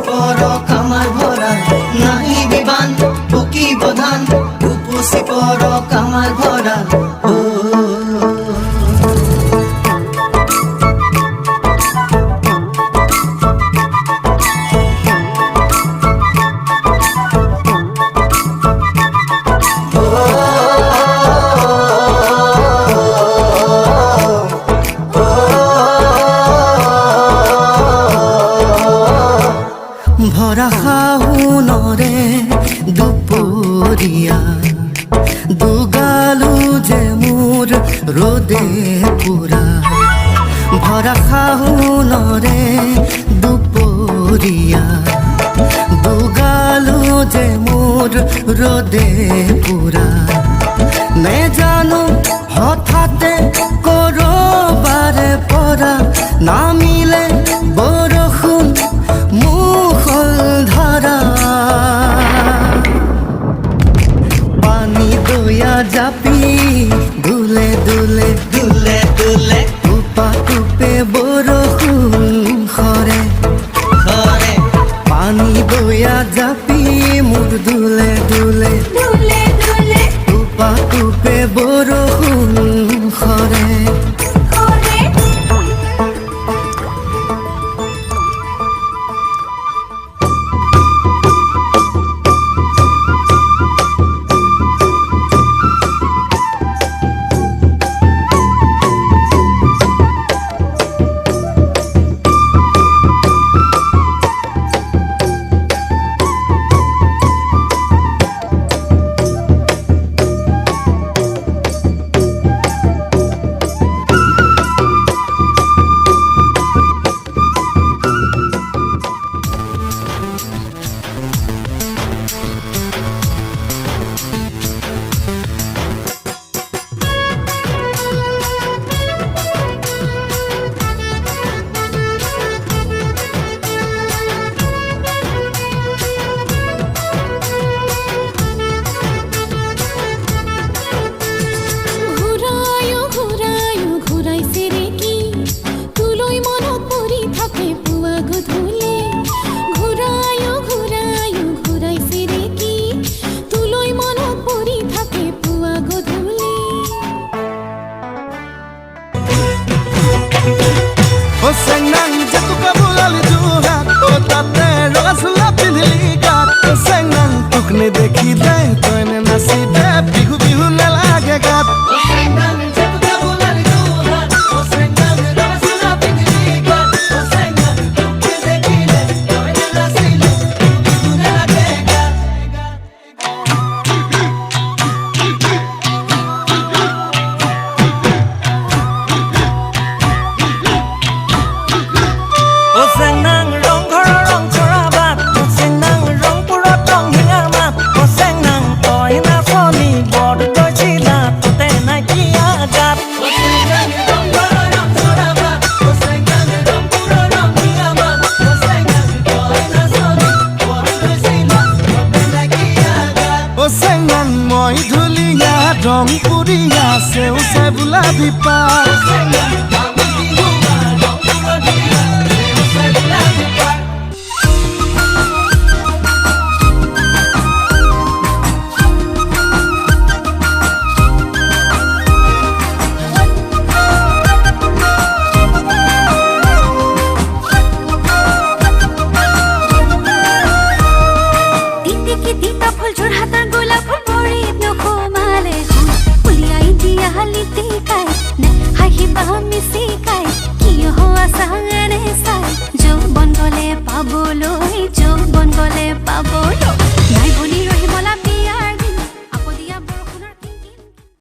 পরক আমার ভরা নাই বিবান বুকি বধান উপসি পরক আমার ভরা ভরা শাওনরে দুপরিয়া দুগালু যে মোর রোদে পুরা ভরা শাওনরে দুপরিয়া দুগালু যে মোর রোদে পুরা নে জানো হঠাতে করবারে পরা নামিলে বরষুণ মুখল ধারা পানি দয়া জাপি দুলে দুলে দুলে দুলে টুপা টুপে বরষুণ খরে খরে পানি দয়া জাপি মুর দুলে দুলে দুলে দুলে টুপা টুপে বরষুণ খরে Senang jatuh ke bulan juhat, oh tate rosla pinhli gat. Senang tukne dekhi de, to ene nasi de, bihu bihu ne lage gat. Senang jatuh ke bulan juhat, oh senang rosla pinhli gat. Senang tukne dekhi de, to ene nasi de, bihu bihu ne lage gat. Senang rong khara rong chora bat senang rong pura tong hingar mat senang toy na soni bod doi chila te na kia gat Senang rong khara rong chora bat senang rong pura tong hingar mat senang toy na soni bod doi chila te na kia gat senang moi dhuliya rong puriya seu se bulabi pa senang Hahi bahami sikai, kiyo ho asa